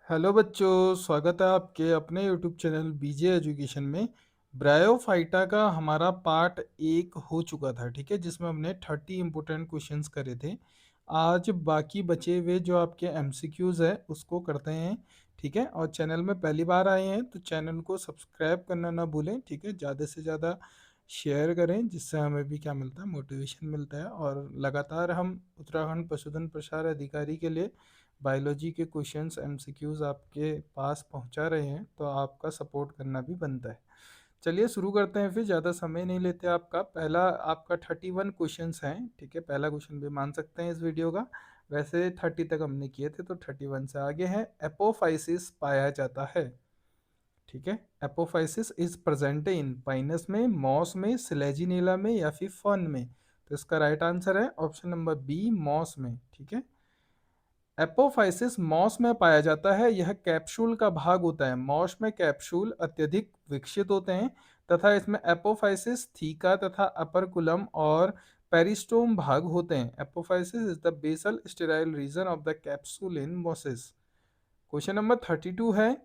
Hello बच्चों, स्वागत है आपके अपने यूट्यूब चैनल बीजे एजुकेशन में। ब्रायोफाइटा का हमारा पार्ट 1 हो चुका था, ठीक है, जिसमें हमने 30 इंपॉर्टेंट क्वेश्चंस करे थे। आज बाकी बचे हुए जो आपके एमसीक्यूज है उसको करते हैं, ठीक है। और चैनल में पहली बार आए हैं तो चैनल को सब्सक्राइब करना ना भूलें, ठीक है। ज़्यादा से ज़्यादा शेयर करें, जिससे हमें भी क्या मिलता है, मोटिवेशन मिलता है। और लगातार हम उत्तराखंड पशुधन प्रसार अधिकारी के लिए बायोलॉजी के क्वेश्चंस एमसीक्यूज आपके पास पहुंचा रहे हैं, तो आपका सपोर्ट करना भी बनता है। चलिए शुरू करते हैं, फिर ज़्यादा समय नहीं लेते। आपका पहला आपका 31 क्वेश्चंस हैं, ठीक है। पहला क्वेश्चन भी मान सकते हैं इस वीडियो का। वैसे 30 तक हमने किए थे, तो 31 से आगे है। एपोफाइसिस पाया जाता है, ठीक है। Apophysis is present in Pinus में, मॉस में, सिलेजिनेला में या फिर फर्न में। तो इसका राइट आंसर है ऑप्शन नंबर बी, मॉस में, ठीक है। एपोफाइसिस मॉस में पाया जाता है। यह कैप्सूल का भाग होता है। मॉस में कैप्सूल अत्यधिक विकसित होते हैं तथा इसमें एपोफाइसिस, थीका तथा अपरकुलम और पेरिस्टोम भाग होते हैं। Apophysis is the basal sterile region of the capsule in mosses. Question number 32 है,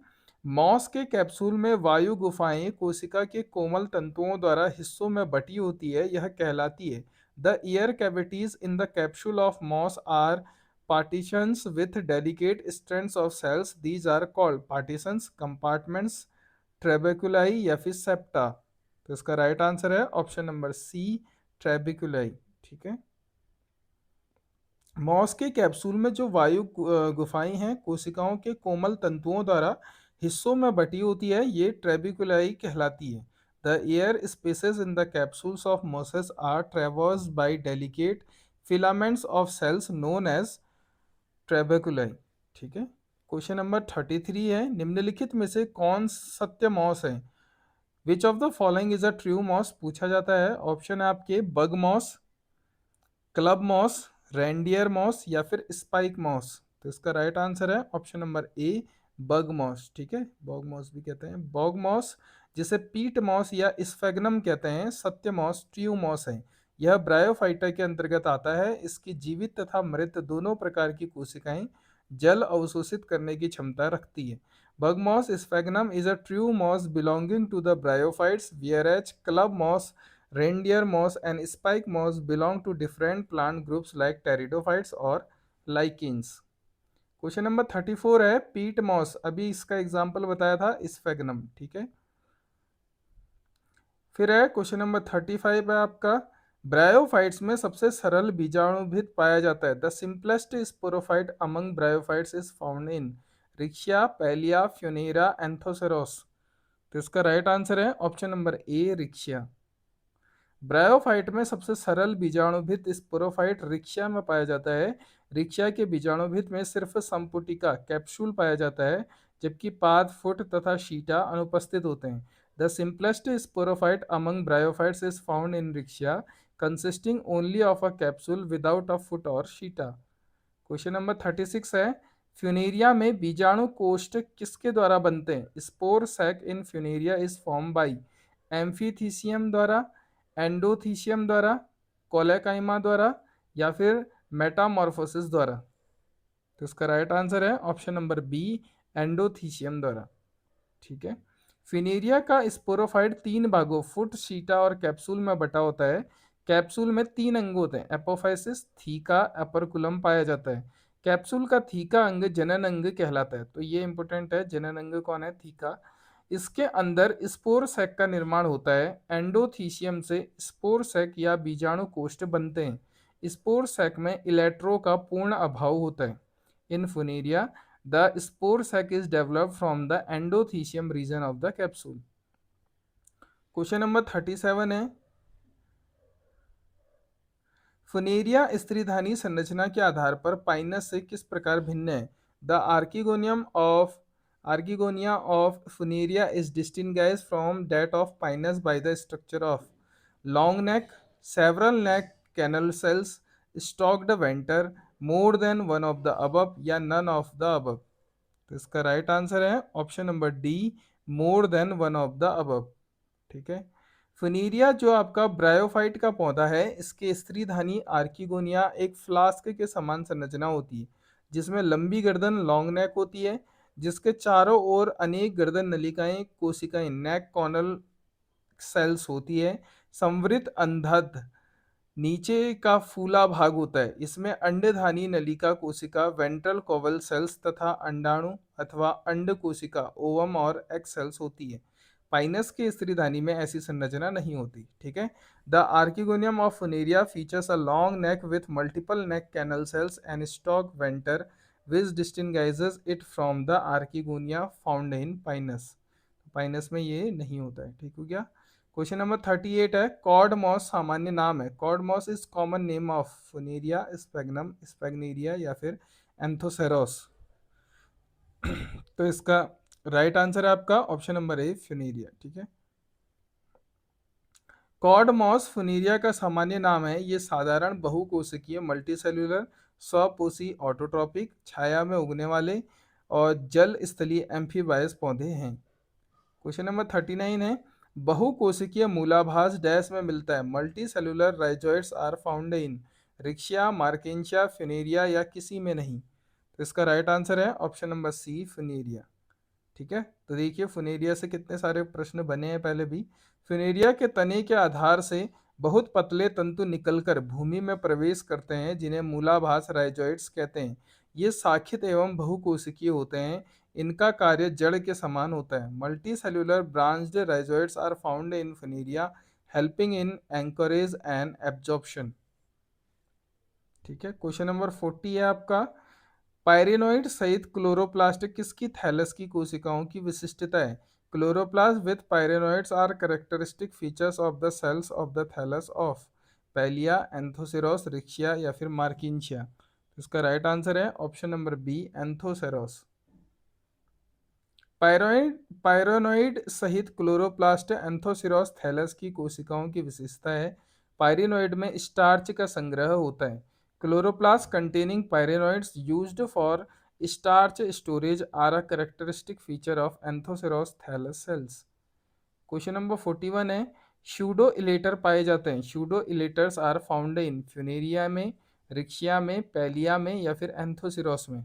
मॉस के कैप्सूल में वायु गुफाएं कोशिका के कोमल तंतुओं द्वारा हिस्सों में बटी होती है, यह कहलाती है। The air cavities in the capsule of moss are partitions with delicate strands of cells, these are called partitions, compartments, trabeculae या फिर सेप्टा। तो इसका राइट आंसर है ऑप्शन नंबर सी, ट्रेबेकुलाई, ठीक है। मॉस के कैप्सूल में जो वायु गुफाएं हैं कोशिकाओं के कोमल तंतुओं द्वारा हिस्सों में बटी होती है, ये ट्रेबिकुलाई कहलाती है। The air spaces in the capsules of mosses are traverse by delicate filaments of cells known as trabeculae, ठीक है। क्वेश्चन नंबर 33 है, निम्नलिखित में से कौन सत्य मॉस है? Which of the following is a true moss पूछा जाता है। ऑप्शन है आपके bog moss, club moss, reindeer moss या फिर स्पाइक मॉस। तो इसका राइट आंसर है option number A, bog moss, ठीक है। बॉग मॉस भी कहते हैं। बॉग मॉस, जिसे पीट मॉस या स्फेगनम कहते हैं, सत्य मॉस ट्रू मॉस है। यह ब्रायोफाइटा के अंतर्गत आता है। इसकी जीवित तथा मृत दोनों प्रकार की कोशिकाएं जल अवशोषित करने की क्षमता रखती है। Bog moss sphagnum is a true moss belonging to the bryophytes, whereas club moss, reindeer moss and spike moss belong to different plant groups like pteridophytes और lichens। क्वेश्चन नंबर 34 है, पीट मॉस, अभी इसका एग्जांपल बताया था sphagnum, ठीक है। फिर है क्वेश्चन नंबर 35 है आपका, ब्रायोफाइट्स में सबसे सरल बीजाणुभित पाया जाता है। The simplest sporophyte among bryophytes is found in Riccia, Pellia, Funaria, Anthoceros. तो इसका राइट आंसर है option number A, Riccia. Bryophyte में सबसे सरल बीजाणुभित स्पोरोफाइट रिक्शा में पाया जाता है। रिक्शा के बीजाणुभित में सिर्फ संपुटिका कैप्सूल पाया जाता है, जबकि पाद, फुट तथा शीटा अनुपस्थित होते हैं। The simplest sporophyte among bryophytes is found in rickshaw, consisting only of a capsule without a foot और शीटा। क्वेश्चन नंबर 36 है, फ्यूनेरिया में बीजाणु कोष्ठ किसके द्वारा बनते हैं? Spore sac in funaria is form by amphithecium द्वारा, एंडोथीसियम द्वारा, कोलेकाइमा द्वारा या फिर मेटामॉर्फोसिस द्वारा। तो इसका राइट आंसर है ऑप्शन नंबर बी, एंडोथीसियम द्वारा, ठीक है। फिनेरिया का स्पोरोफाइट 3 भागों फुट, शीटा और कैप्सूल में बटा होता है। कैप्सूल में 3 अंग होते हैं, एपोफाइसिस, थीका, अपरकुलम पाया जाता है। कैप्सूल का थीका अंग जनन अंग कहलाता है। तो ये इंपॉर्टेंट है, जनन अंग कौन है? थीका। इसके अंदर स्पोर सैक का निर्माण होता है। एंडोथीसियम से स्पोर सैक या बीजाणु कोष्ठ बनते हैं। स्पोर सैक में इलेक्ट्रो का पूर्ण अभाव होता है। इन फुनेरिया the spore sac is developed from the endothecium region of the capsule। Question number 37 है, फुनेरिया स्त्रीधानी संरचना के आधार पर पाइनस से किस प्रकार भिन्न है? The archegonia of Funaria is distinguished from that of Pinus by the structure of long neck, several neck canal cells, stalked venter, more than one of the above या नन ऑफ द अबव। तो इसका right answer है option number D, more than one of the above, ठीक है। फुनीरिया जो आपका bryophyte का पौधा है, इसके स्त्रीधानी आर्किगोनिया एक फ्लास्क के समान संरचना होती है, जिसमें लंबी गर्दन, लॉन्ग नेक होती है, जिसके चारों ओर अनेक गर्दन नलिकाएं कोशिकाएं नेक कॉर्नल सेल्स होती है। संवृत अंधद नीचे का फूला भाग होता है। इसमें अंडधानी नलिका कोशिका वेंट्रल कोवल सेल्स तथा अंडाणु अथवा अंड कोशिका ओवम और एग सेल्स होती है। पाइनस के स्त्रीधानी में ऐसी संरचना नहीं होती। ठीक है। The archegonium of Funaria features a long neck with multiple neck canal cells and stalk venter which distinguishes it from the archegonia found in Pinus. Pinus में ये नहीं होता है। ठीक हो गया। क्वेश्चन नंबर 38 है, कॉड मॉस सामान्य नाम है। Cord moss is common name of Funaria Sphagnum Spegnaria या फिर एंथोसेरोस। तो इसका राइट आंसर है आपका ऑप्शन नंबर ए फ्यूनेरिया। ठीक है। कॉड मॉस फुनेरिया का सामान्य नाम है। ये साधारण बहुकोशिकीय मल्टीसेल्यूलर स्वपोषी ऑटोट्रॉपिक छाया में उगने वाले और जल स्थलीय एम्फीबायस पौधे हैं। क्वेश्चन नंबर 39 है, बहुकोशिकीय मूलाभास डैश में मिलता है। Multi cellular rhizoids are found in riccia marchantia funaria या किसी में नहीं। तो इसका राइट आंसर है ऑप्शन नंबर सी फ्यूनेरिया। ठीक है। तो देखिए फुनेरिया से कितने सारे प्रश्न बने हैं पहले भी। फुनेरिया के तने के आधार से बहुत पतले तंतु निकलकर भूमि में प्रवेश करते हैं जिन्हें मूलाभास राइजोइड्स कहते हैं। ये शाखित एवं बहुकोशिकीय होते हैं। इनका कार्य जड़ के समान होता है। Multi cellular branched rhizoids are found in Funaria helping in anchorage and absorption. ठीक है। क्वेश्चन नंबर 40 है आपका, पायरेनोइड सहित क्लोरोप्लास्ट किसकी थैलस की कोशिकाओं की विशिष्टता है। Chloroplast with pyrenoids are characteristic features of the cells of the thallus of Pellia Anthoceros Riccia या फिर मार्किंशिया। इसका राइट आंसर है option number B Anthoceros. Pyrenoid सहित क्लोरोप्लास्ट एंथोसिरोस थैलस की कोशिकाओं की विशेषता है। पायरेनोइड में स्टार्च का संग्रह होता है। Chloroplast containing pyrenoids used for starch storage are a characteristic feature of Anthoceros thallus cells. Question number 41 है, शूडो इलेटर पाए जाते हैं। Pseudo elaters are found in Funaria में, रिक्शिया में, पैलिया में या फिर एंथोसिरोस में।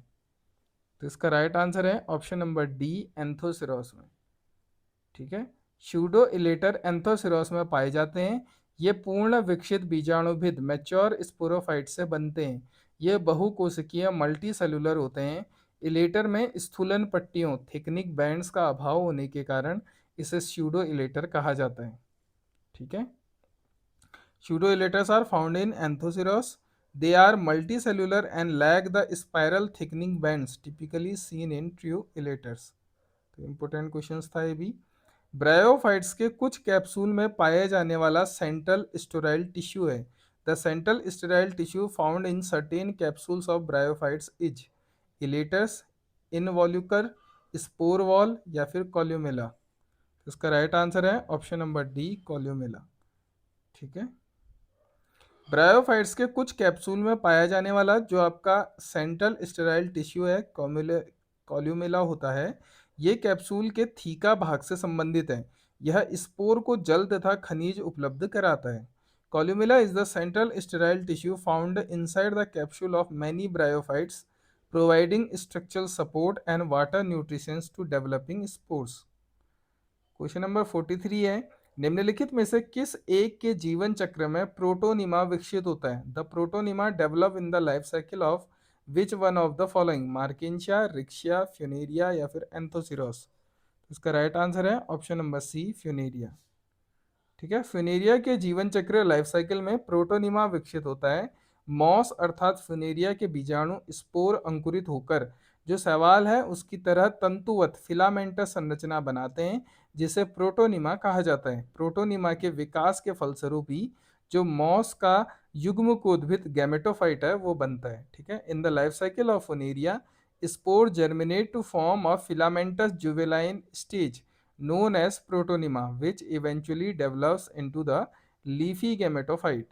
तो इसका राइट आंसर है ऑप्शन नंबर डी एंथोसिरोस में। ठीक है। शूडो इलेटर एंथोसिरोस में पाए जाते हैं। ये पूर्ण विकसित बीजाणुभिद मैच्योर स्पोरोफाइट से बनते हैं। ये बहुकोशिकीय मल्टी सेलुलर होते हैं। इलेटर में स्थूलन पट्टियों थिकनिक बैंड्स का अभाव होने के कारण इसे स्यूडो इलेटर कहा जाता है। ठीक है। Pseudo elaters are found in Anthoceros. They are multicellular and lack the spiral thickening bands typically seen in true elaters. तो इम्पोर्टेंट क्वेश्चन था ये भी। ब्रायोफाइट्स के कुछ कैप्सूल में पाया जाने वाला सेंट्रल स्टेराइल टिश्यू है। The central sterile tissue found in certain capsules of bryophytes is elaters, involucre, spore wall या फिर कॉल्यूमेला। इसका राइट आंसर है ऑप्शन नंबर डी कॉल्यूमेला। ठीक है। ब्रायोफाइट्स के कुछ कैप्सूल में पाया जाने वाला जो आपका सेंट्रल स्टेराइल टिश्यू है कॉल्यूमेला होता है। ये कैप्सूल के थीका भाग से संबंधित है। यह स्पोर को जल तथा खनिज उपलब्ध कराता है। Columella is the central sterile tissue found inside the capsule of many bryophytes providing structural support and water nutrition to developing spores. Question number 43 है, निम्नलिखित में से किस एक के जीवन चक्र में प्रोटोनिमा विकसित होता है। The protonema develop in the life cycle of which one of the following Marchantia, Riccia, Funaria या फिर एंथोसिरोस। इसका राइट आंसर है ऑप्शन नंबर सी फ्यूनेरिया। ठीक है। फ्यूनेरिया के जीवन चक्र लाइफ साइकिल में प्रोटोनिमा विकसित होता है। मॉस अर्थात फ्यूनेरिया के बीजाणु स्पोर अंकुरित होकर जो शैवाल है उसकी तरह तंतुवत फिलामेंटस संरचना बनाते हैं जिसे प्रोटोनिमा कहा जाता है। प्रोटोनिमा के विकास के फलस्वरूप ही जो मॉस का युग्मकोद्भिद गैमेटोफाइट है वो बनता है। ठीक है। In the life cycle of Funaria spore germinate to form of filamentous जुवेलाइन stage known as protonema which eventually develops into the leafy gametophyte.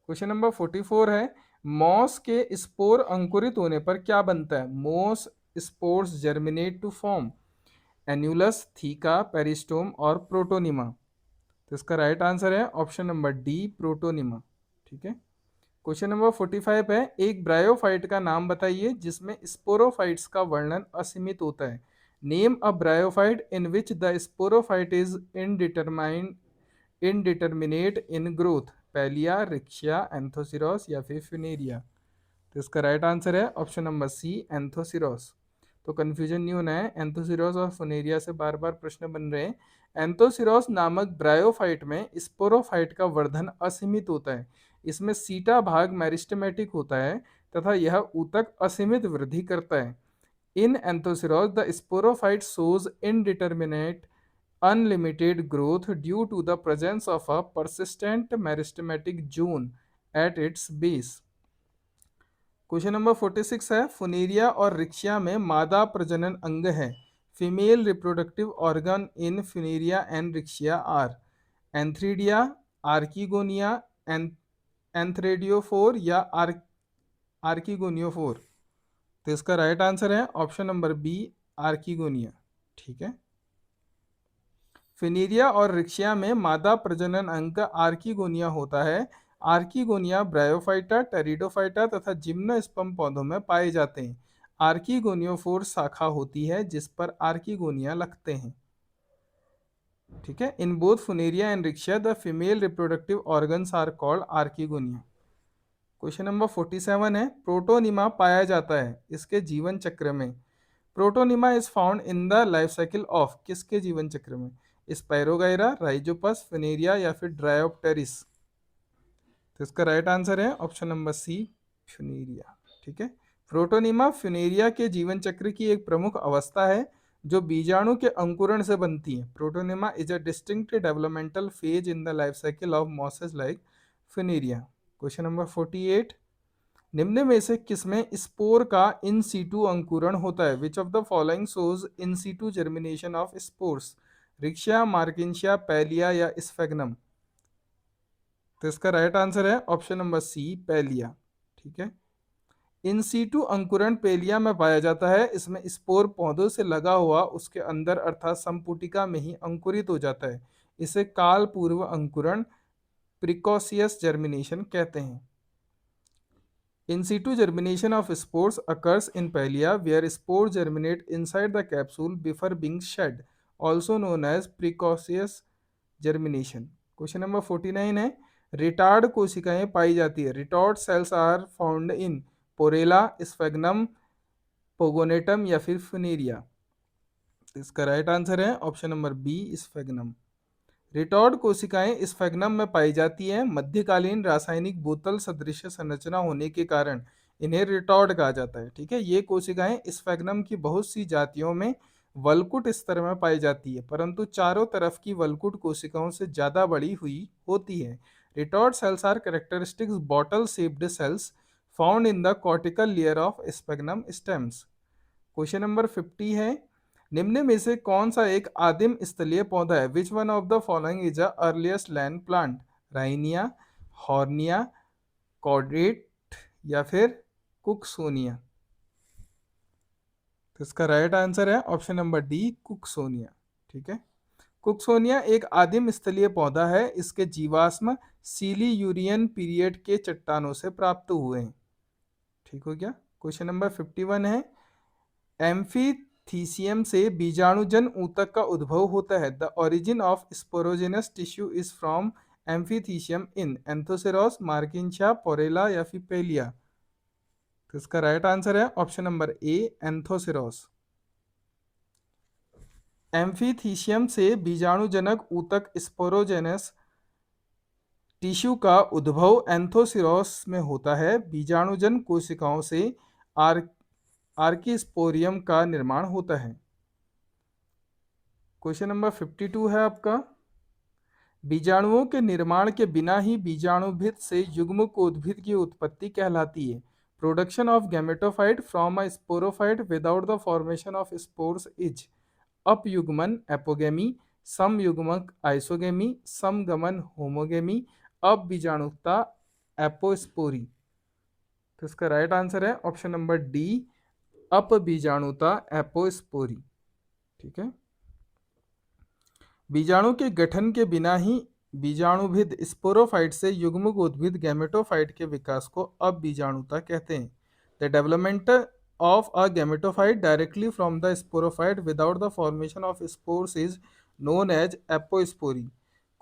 Question number 44 है, मॉस के स्पोर अंकुरित होने पर क्या बनता है। Moss spores germinate to form annulus, theca, peristome और प्रोटोनिमा। तो इसका राइट आंसर है ऑप्शन नंबर डी प्रोटोनिमा। ठीक है। क्वेश्चन नंबर 45 है, एक ब्रायोफाइट का नाम बताइए जिसमें स्पोरोफाइट्स का वर्णन असीमित होता है। Name a bryophyte in which the sporophyte is indeterminate in growth, Pellia, रिक्शिया, Anthoceros या फिर फ्यूनेरिया। तो इसका राइट आंसर है ऑप्शन नंबर सी, एंथोसिरोस। तो कंफ्यूजन नहीं होना है, एंथोसिरोस और फुनेरिया से बार बार प्रश्न बन रहे हैं। एंथोसिरोस नामक ब्रायोफाइट में स्पोरोफाइट का वर्धन असीमित होता है। इसमें सीटा भाग मेरिस्टेमेटिक होता है तथा यह ऊतक असीमित वृद्धि करता है। In Anthoceros the sporophyte shows indeterminate unlimited growth due to the presence of a persistent meristematic zone at its base। Question number 46 है, फुनेरिया और रिक्शिया में मादा प्रजनन अंग है। Female reproductive organ in Funaria and Riccia are antheridia, archegonia, antheridiophore या archegoniophore. तो इसका राइट आंसर है ऑप्शन नंबर बी, आर्कीगोनिया। ठीक है, फिनेरिया और रिक्शिया में मादा प्रजनन अंग आर्कीगोनिया होता है। आर्कीगोनिया ब्रायोफाइटा, टेरिडोफाइटा तथा जिम्नोस्पर्म पौधों में पाए जाते हैं। आर्कीगोनियोफोर शाखा होती है जिस पर आर्कीगोनिया लगते हैं। ठीक है, in both Funaria and Riccia the female reproductive organs are called archegonia. Question number 47 है, प्रोटोनिमा पाया जाता है इसके जीवन चक्र में। Protonema is found in the life cycle of, किसके जीवन चक्र में? स्पायरोगाइरा, राइजोपस, फिनेरिया या फिर ड्रायोप्टेरिस। तो इसका राइट आंसर है ऑप्शन नंबर सी, फ्यूनेरिया। ठीक है, प्रोटोनिमा फ्यूनेरिया के जीवन चक्र की एक प्रमुख अवस्था है जो बीजाणु के अंकुरण से बनती है। Protonema is a distinct developmental phase in the life cycle of mosses like Funaria. Question number 48, निम्न में से किसमें स्पोर का इन सीटू अंकुरण होता है? Which of the following shows in situ germination of spores? Riccia, Marchantia, Pellia या Sphagnum. तो इसका राइट आंसर है ऑप्शन नंबर सी, पैलिया। ठीक है, इन सीटू अंकुरण पेलिया में पाया जाता है। इसमें स्पोर पौधों से लगा हुआ उसके अंदर अर्थात संपुटिका में ही अंकुरित हो जाता है। इसे काल पूर्व अंकुरण, प्रिकॉशियस जर्मिनेशन कहते हैं। In situ germination of spores occurs in Palia, where spores germinate inside the capsule before being shed, also known as precocious germination। Question number 49 है, रिटार्ड कोशिकाएं पाई जाती है। Retort cells are found in Porella, Sphagnum, Pogonatum या फिर Funaria. इसका right answer है option number B, Sphagnum. Retort कोशिकाएं स्फेग्नम में पाई जाती हैं। मध्यकालीन रासायनिक बोतल सदृश संरचना होने के कारण इन्हें रिटॉर्ड कहा जाता है। ठीक है, ये कोशिकाएं स्फेग्नम की बहुत सी जातियों में वलकुट स्तर में पाई जाती है, परंतु चारों तरफ की वलकुट कोशिकाओं से ज्यादा बड़ी हुई होती है। Retort cells are characteristics bottle shaped cells found in the cortical layer of Sphagnum stems. Question number 50 है, निम्न में से कौन सा एक आदिम स्थलीय पौधा है? Which one of the following is a earliest land plant? Rhynia, Hornia, cordate या फिर कुकसोनिया। तो इसका राइट आंसर है ऑप्शन नंबर डी, कुकसोनिया। ठीक है, कुकसोनिया एक आदिम स्थलीय पौधा है। इसके जीवाश्म सीलियूरियन पीरियड के चट्टानों से प्राप्त हुए हैं। ठीक हो गया। क्वेश्चन नंबर 51 है, एम्फीथीसियम से बीजाणुजन ऊतक का उद्भव होता है। The origin of sporogenous tissue is from amphithecium in Anthoceros, Marchantia, Porella या फिर पेलिया। तो इसका राइट आंसर है option number A, Anthoceros. Amphithecium से बीजाणुजनक ऊतक स्पोरोजेनस टिश्यू का उद्भव एंथोसिरोस में होता है। बीजाणुजन कोशिकाओं से आर्किस्पोरियम का निर्माण होता है। क्वेश्चन नंबर 52 है आपका, बीजाणुओं के निर्माण के बिना ही बीजाणुभिद से युग्मकोद्भिद की उत्पत्ति कहलाती है। Production of gametophyte from a sporophyte without the formation of spores is अपयुग्मन, एपोगेमी, समयुग्मक आइसोगेमी, समगमन होमोगेमी, अपबीजाणुकता एपोस्पोरी। तो इसका राइट आंसर है ऑप्शन नंबर डी, अपबीजाणुता एपोस्पोरी। ठीक है, बीजाणु के गठन के बिना ही बीजाणुभिद स्पोरोफाइट से युग्मक उद्भिद गैमेटोफाइट के विकास को अपबीजाणुता कहते हैं। The development of a gametophyte directly from the sporophyte without the formation of spores is known as apospory.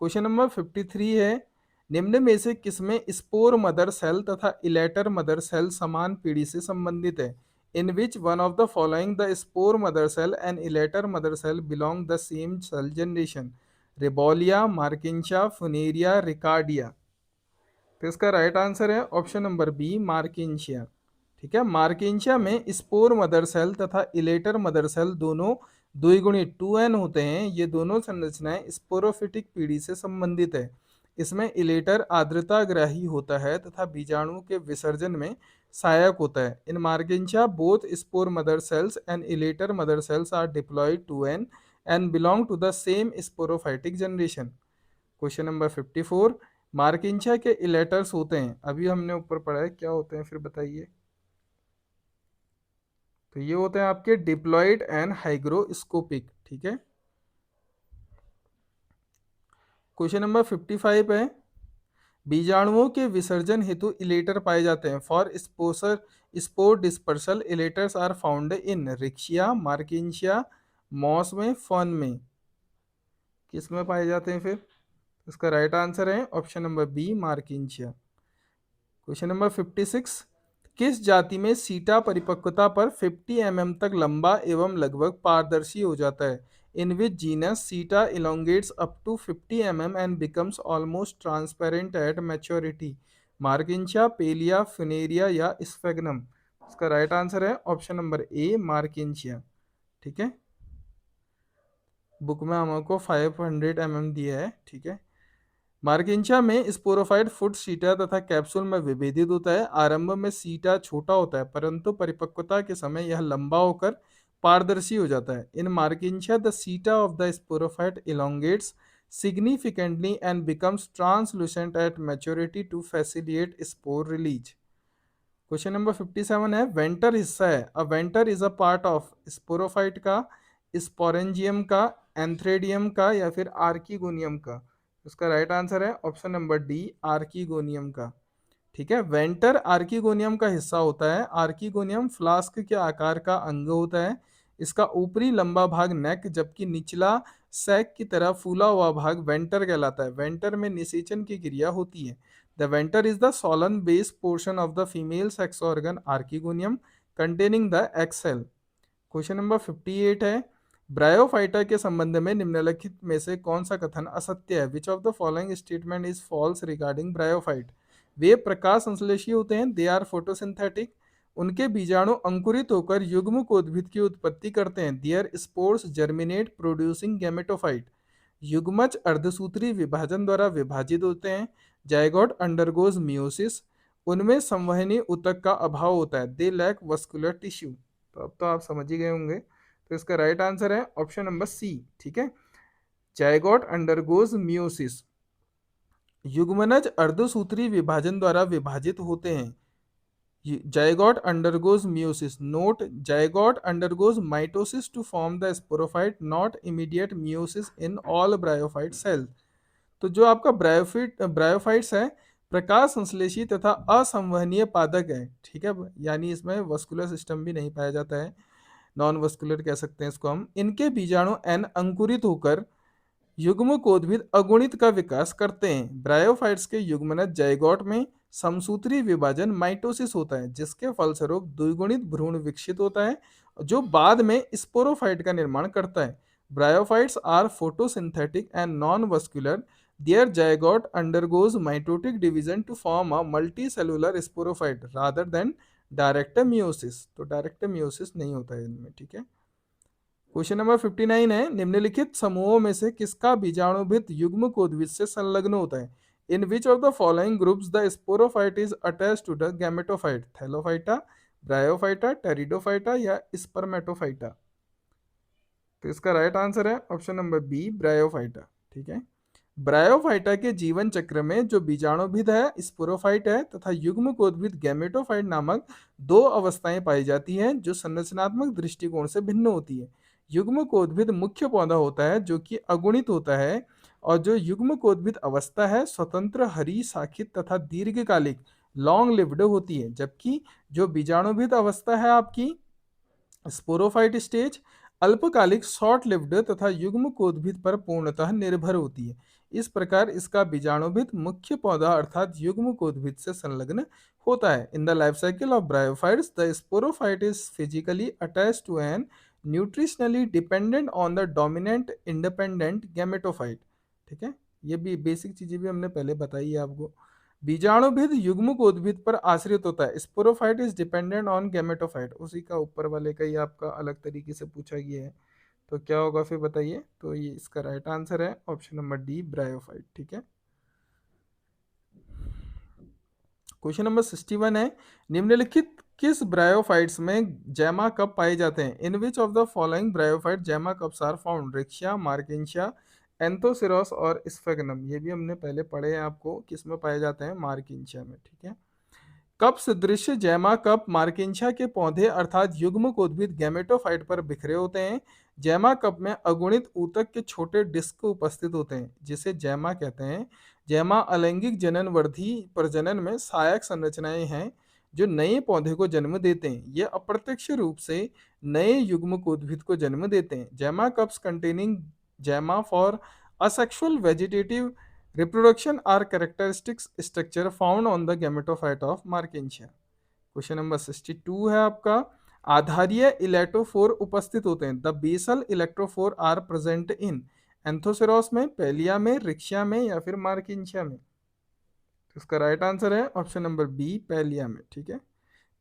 Question number 53 है, निम्न में से किसमें स्पोर मदर सेल तथा इलेटर मदर सेल समान पीढ़ी से संबंधित है? In which one of the following the spore mother cell and elater mother cell belong the same cell generation? Reboulia, Marchantia, Funaria, Riccardia. तो इसका राइट आंसर है option number B, Marchantia. ठीक है, मार्किंशिया में स्पोर मदर सेल तथा elater mother cell दोनों द्विगुणी 2n होते हैं। ये दोनों संरचनाएं स्पोरोफिटिक पीढ़ी से संबंधित है। इसमें इलेटर आर्द्रताग्राही होता है तथा बीजाणु के विसर्जन में सहायक होता है। In Marchantia both spore mother cells and elater mother cells are diploid 2n and belong to the same sporophytic generation. Question number 54, Marchantia के इलेटर्स होते हैं, अभी हमने ऊपर पढ़ा है, क्या होते हैं फिर बताइए? तो ये होते हैं आपके डिप्लॉयड एंड हाइग्रोस्कोपिक। ठीक है, क्वेश्चन नंबर 55 है, बीजाणुओं के विसर्जन हेतु इलेटर पाए जाते हैं। For spore dispersal elaters are found in Riccia, Marchantia, moss में, फॉन में। किस में पाए जाते हैं फिर? इसका राइट आंसर है option number B, Marchantia. Question number 56, किस जाति में सीटा परिपक्वता पर 50 mm तक लंबा एवं लगभग पारदर्शी हो जाता है? In which genus seta elongates up to 50 mm and becomes almost transparent at maturity? Marchantia, Pellia, Funaria या स्फेगनम? इसका राइट आंसर है ऑप्शन नंबर ए, मार्किंशिया। ठीक है, बुक में हमको 500 mm दिया है। ठीक है, मार्किंशिया में स्पोरोफाइट फुट सीटा तथा कैप्सूल में विभेदित होता है। आरंभ में सीटा छोटा होता है परंतु परिपक्वता के समय यह लंबा होकर पारदर्शी हो जाता है। In Marchantia the seta of the sporophyte elongates significantly and becomes translucent at maturity to facilitate spore release. Question number 57 है, वेंटर हिस्सा है। A venter is a part of sporophyte का, स्पोरेंजियम का, एंथ्रेडियम का या फिर आर्कीगोनियम का? उसका राइट आंसर है ऑप्शन नंबर डी, आर्कीगोनियम का। ठीक है, वेंटर आर्कीगोनियम का हिस्सा होता है। आर्कीगोनियम फ्लास्क के आकार का अंग होता है। इसका ऊपरी लंबा भाग नेक जबकि निचला सैक की तरह फूला हुआ भाग वेंटर कहलाता है। वेंटर में निषेचन की क्रिया होती है। The venter is the swollen base portion of the female sex organ archegonium containing the egg cell. Question number 58 है, ब्रायोफाइटा के संबंध में निम्नलिखित में से कौन सा कथन असत्य है? Which of the following statement is false regarding bryophyte? वे प्रकाश संश्लेषी होते हैं, दे आर फोटोसिंथेटिक, उनके बीजाणु अंकुरित होकर युग्मकोद्भिद की उत्पत्ति करते हैं, their spores germinate producing gametophyte, युग्मज अर्धसूत्री विभाजन द्वारा विभाजित होते हैं, जायगोट अंडरगोज मियोसिस, उनमें संवहनी ऊतक का अभाव होता है, दे लैक वस्कुलर टिश्यू। तो अब तो आप समझ ही गए होंगे। तो इसका राइट आंसर है ऑप्शन नंबर सी। ठीक है, जायगोट अंडरगोज मियोसिस, युग्मनज अर्धसूत्री विभाजन द्वारा विभाजित होते हैं। Zygote undergoes meiosis. Note, zygote undergoes mitosis to form the sporophyte, not immediate meiosis in all bryophyte cell. तो जो आपका ब्रायोफाइट्स है प्रकाश संश्लेषी तथा असंवहनीय पादक है। ठीक है, यानी इसमें वस्कुलर सिस्टम भी नहीं पाया जाता है, नॉन वस्कुलर कह सकते हैं इसको हम। इनके बीजाणु एन अंकुरित होकर युग्मकोद्भिद अगुणित का विकास करते हैं। ब्रायोफाइट्स के युग्मनज जाइगोट में समसूत्री विभाजन माइटोसिस होता है जिसके फलस्वरूप द्विगुणित भ्रूण विकसित होता है जो बाद में स्पोरोफाइट का निर्माण करता है। Bryophytes are photosynthetic and non vascular, their zygote undergoes mitotic division to form a multicellular sporophyte rather than direct meiosis. तो डायरेक्ट मियोसिस नहीं होता है इनमें। ठीक है, क्वेश्चन नंबर 59 है, निम्नलिखित समूहों में से किसका बीजाणुभित युग्मकोद्भिद से संलग्न होता है? In which of the following groups the sporophyte is attached to the gametophyte? Thallophyta, Bryophyta, Pteridophyta या स्पर्मेटोफाइटा? तो इसका राइट आंसर है ऑप्शन नंबर बी, ब्रायोफाइटा। ठीक है, ब्रायोफाइटा के जीवन चक्र में जो बीजाणुभिद है स्पोरोफाइट है तथा युग्मकोद्भिद गैमेटोफाइट नामक दो अवस्थाएं पाई जाती हैं जो संरचनात्मक दृष्टिकोण से भिन्न होती है। युग्मकोद्भिद मुख्य पौधा होता है जो कि अगुणित होता है और जो युग्मकोद्भिद अवस्था है स्वतंत्र हरी शाखित तथा दीर्घकालिक लॉन्ग लिव्ड होती है, जबकि जो बीजाणुभिद अवस्था है आपकी स्पोरोफाइट स्टेज अल्पकालिक शॉर्ट लिव्ड तथा युग्मकोद्भिद पर पूर्णतः निर्भर होती है। इस प्रकार इसका बीजाणुभिद मुख्य पौधा अर्थात युग्मकोद्भिद से संलग्न होता है। In the life cycle of bryophytes the sporophyte is physically attached to an nutritionally dependent on the dominant independent gametophyte. ठीक है, ये भी बेसिक चीजें भी हमने पहले बताई है आपको। बीजाणुभिद युग्मकोद्भिद पर आश्रित होता है। Sporophyte is dependent on gametophyte, उसी का ऊपर वाले का ही आपका अलग तरीके से पूछा गया है। तो क्या होगा फिर बताइए। तो ये इसका राइट आंसर है ऑप्शन नंबर डी, ब्रायोफाइट। ठीक है, क्वेश्चन नंबर 61 है, निम्नलिखित किस ब्रायोफाइट्स में जैमा कप पाए जाते हैं। In which of the following bryophyte gemma cups are found. Riccia, Marchantia, Anthoceros और स्फेगनम। ये भी हमने पहले पढ़े हैं आपको, किस में पाए जाते हैं, मार्किंशिया में। ठीक है, कप सदृश जैमा कप मार्किंशिया के पौधे अर्थात युग्मकोद्भिद गैमेटोफाइट पर बिखरे होते हैं। जैमा कप में अगुणित ऊतक के छोटे डिस्क उपस्थित होते हैं जिसे जैमा कहते हैं। जैमा अलैंगिक जननवर्धी प्रजनन में सहायक संरचनाएं हैं जो नए पौधे को जन्म देते हैं। ये अप्रत्यक्ष रूप से नए युग्मकोद्भिद को जन्म देते हैं। जैमा कप्स कंटेनिंग जैमा for asexual vegetative reproduction are characteristics structure found on the gametophyte of Markensia। Question number 62 है आपका, आधारीय इलेक्ट्रोफोर उपस्थित होते हैं। The basal electrophore are present in Anthoceros में, पेलिया में, रिक्शिया में या फिर मार्किंशिया में। तो इसका राइट आंसर है ऑप्शन नंबर बी, पेलिया में। ठीक है,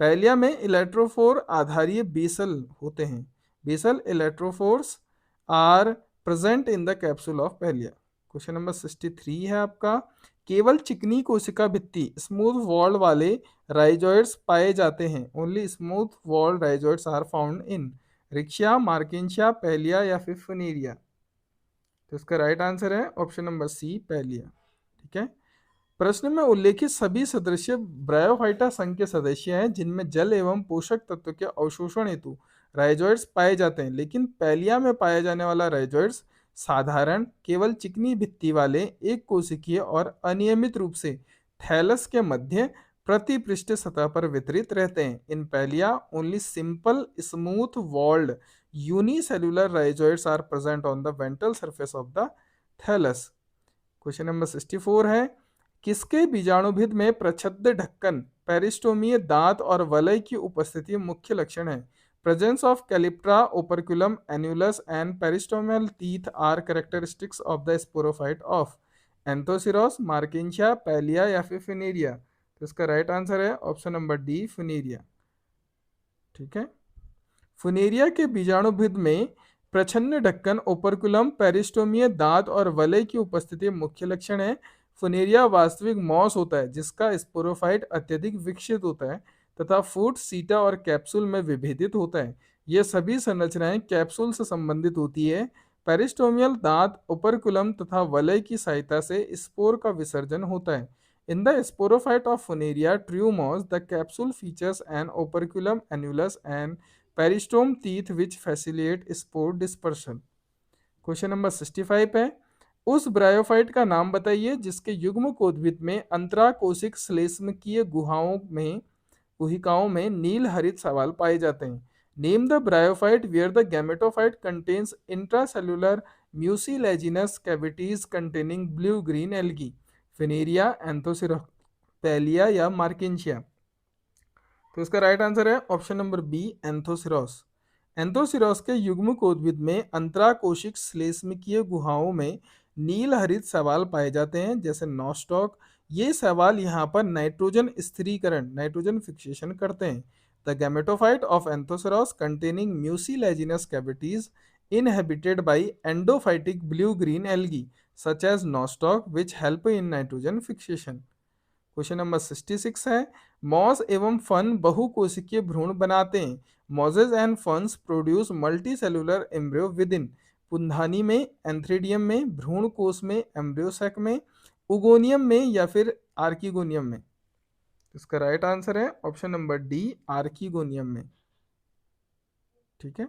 पेलिया में इलेक्ट्रोफोर आधारीय बेसल होते हैं। Basal electrophores are present in the capsule of Pellia. Question number 63 है आपका, केवल चिकनी कोशिका भित्ति स्मूथ वॉल वाले राइजोइड्स पाए जाते हैं। Only smooth wall rhizoids are found in Riccia, Marchantia, Pellia या फिर फुनेरिया। तो इसका राइट आंसर है ऑप्शन नंबर सी, पेलिया। ठीक है, प्रश्न में उल्लेखित सभी सदस्य ब्रायोफाइटा संघ के सदस्य हैं जिनमें जल एवं पोषक तत्व के अवशोषण हेतु राइजोइड्स पाए जाते हैं, लेकिन पेलिया में पाया जाने वाला राइजोइड्स साधारण केवल चिकनी भित्ति वाले एक कोशिकीय और अनियमित रूप से थैलस के मध्य प्रतिपृष्ठ सतह पर वितरित रहते हैं। In Pellia only simple smooth walled unicellular rhizoids are present on the ventral surface of the thallus. Question number 64 है, किसके बीजाणुभिद में प्रच्छद ढक्कन पेरिस्टोमीय दांत और वलय की उपस्थिति मुख्य लक्षण है। Presence of calyptra, operculum, annulus and peristomial teeth are characteristics of the sporophyte of Anthoceros, Marchantia, Pellia या फिर फिनेरिया। तो इसका राइट आंसर है ऑप्शन नंबर डी, फिनेरिया। ठीक है, फुनेरिया के बीजाणुभिद में प्रच्छन्न ढक्कन, ओपर्कुलम, पेरिस्टोमिय दांत और वलय की उपस्थिति मुख्य लक्षण है। फुनेरिया वास्तविक मॉस होता है जिसका स्पोरोफाइट अत्यधिक विकसित होता है तथा फूट, सीटा और कैप्सूल में विभेदित होता है। ये सभी संरचनाएं कैप्सूल से संबंधित होती है। पेरिस्टोमियल दांत, ओपर्कुलम तथा वलय की सहायता से स्पोर का विसर्जन होता है। In the sporophyte of Funaria true-moss, the capsule features an operculum, annulus and peristome teeth which facilitate spore dispersion। Question number 65 है, उस ब्रायोफाइट का नाम बताइए जिसके युग्मकोद्भिद में अंतराकोशिक श्लेष्मकीय गुहिकाओं में नील हरित सवाल पाए जाते हैं। Name the bryophyte where the gametophyte contains intracellular mucilaginous cavities containing blue green algae. Funaria, Anthoceros, Pellia या मार्किंशिया। तो इसका राइट आंसर है option number B, Anthoceros. Anthoceros के युग्मकोद्भिद में अंतराकोशिक श्लेष्मकीय गुहाओं में नील हरित शैवाल पाए जाते हैं जैसे नॉस्टॉक। ये शैवाल यहाँ पर नाइट्रोजन स्थिरीकरण, नाइट्रोजन फिक्सेशन करते हैं। The gametophyte of Anthoceros containing mucilaginous cavities inhabited by endophytic blue-green algae such as nostoc which help in nitrogen fixation। Question number 66 है, मॉस एवं फन बहुकोशिकीय भ्रूण बनाते हैं। Mosses and ferns produce multi cellular embryo within पुंधानी में, antheridium में, भ्रूण कोश में, एम्ब्रियोसैक में, उगोनियम में या फिर आर्किगोनियम में। इसका राइट आंसर है ऑप्शन नंबर डी, आर्किगोनियम में। ठीक है,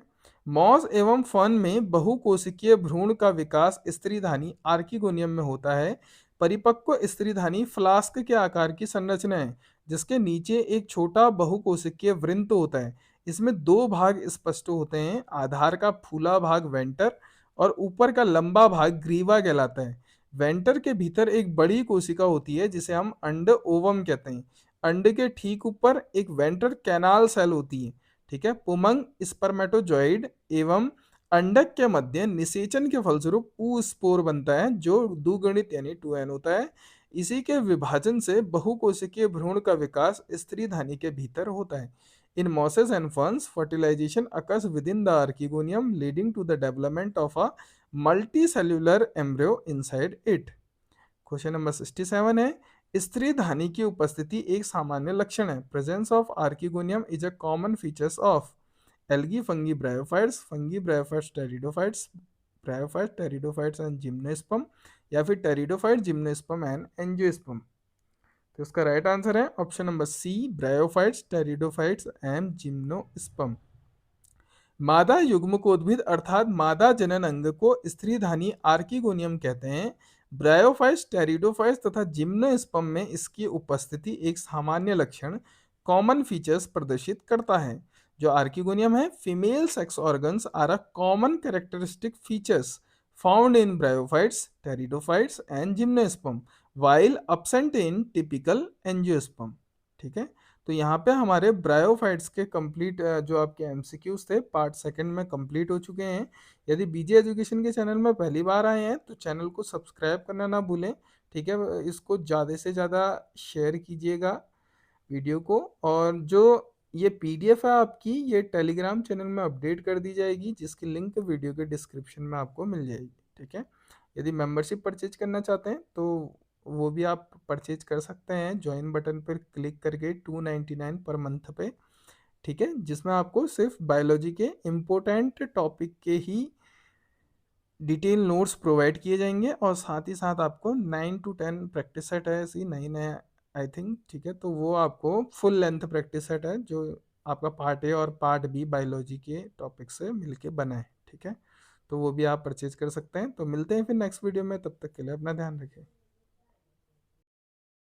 मॉस एवं फन में बहुकोशिकीय भ्रूण का विकास स्त्रीधानी आर्किगोनियम में होता है। परिपक्व स्त्रीधानी फ्लास्क के आकार की संरचना है जिसके नीचे एक छोटा बहुकोशिकीय वृंत होता है। इसमें दो भाग स्पष्ट होते हैं, आधार का फूला भाग वेंटर और ऊपर का लंबा भाग ग्रीवा कहलाता है। वेंटर के भीतर एक बड़ी कोशिका होती है जिसे हम अंड ओवम कहते हैं। अंड के ठीक ऊपर एक वेंटर कैनाल सेल होती है, ठीक है। पुमंग स्पर्मेटोजॉइड एवं अंडक के मध्य निषेचन के फलस्वरूप स्पोर बनता है जो दुगुणित यानी 2n होता है। इसी के विभाजन से बहुकोशिकीय भ्रूण का विकास स्त्रीधानी के भीतर होता है। In mosses and ferns, fertilization occurs within the archegonium, leading to the development of a multicellular embryo inside it. Question number 67 है, स्त्री धानी की उपस्थिति एक सामान्य लक्षण है। Presence of archegonium is a common features of algae, fungi, bryophytes, pteridophytes and gymnosperm, या फिर टेरिडोफाइट, जिम्नोस्पर्म एंड एंजियोस्पर्म। तो इसका राइट आंसर है option number C, bryophytes, pteridophytes and gymnosperm. मादा युग्मकोद्भिद अर्थात मादा जनन अंग को स्त्रीधानी आर्किगोनियम कहते हैं। ब्रायोफाइट्स, टेरिडोफाइट्स तथा जिम्नोस्पर्म में इसकी उपस्थिति एक सामान्य लक्षण, कॉमन फीचर्स प्रदर्शित करता है। जो आर्किगोनियम है, female sex organs are a common characteristic features found in bryophytes, pteridophytes and gymnosperm while absent in typical angiosperm. ठीक है, तो यहाँ पे हमारे ब्रायोफाइट्स के कंप्लीट जो आपके एमसीक्यूज थे पार्ट सेकंड में कंप्लीट हो चुके हैं। यदि बीजे एजुकेशन के चैनल में पहली बार आए हैं तो चैनल को सब्सक्राइब करना ना भूलें। ठीक है, इसको ज़्यादा से ज़्यादा शेयर कीजिएगा वीडियो को। और जो ये पीडीएफ है आपकी, ये टेलीग्राम चैनल में अपडेट कर दी जाएगी जिसकी लिंक वीडियो के डिस्क्रिप्शन में आपको मिल जाएगी। ठीक है, यदि मेंबरशिप परचेज करना चाहते हैं तो वो भी आप परचेज कर सकते हैं ज्वाइन बटन पर क्लिक करके 299 पर मंथ पे। ठीक है, जिसमें आपको सिर्फ बायोलॉजी के इम्पोर्टेंट टॉपिक के ही डिटेल नोट्स प्रोवाइड किए जाएंगे और साथ ही साथ आपको 9 to 10 प्रैक्टिस सेट है, ऐसी नई नए आई थिंक। ठीक है, तो वो आपको फुल लेंथ प्रैक्टिस सेट है जो आपका पार्ट ए और पार्ट बी बायोलॉजी के टॉपिक से मिलके बना है। ठीक है, तो वो भी आप परचेज कर सकते हैं। तो मिलते हैं फिर नेक्स्ट वीडियो में, तब तक के लिए अपना ध्यान रखें।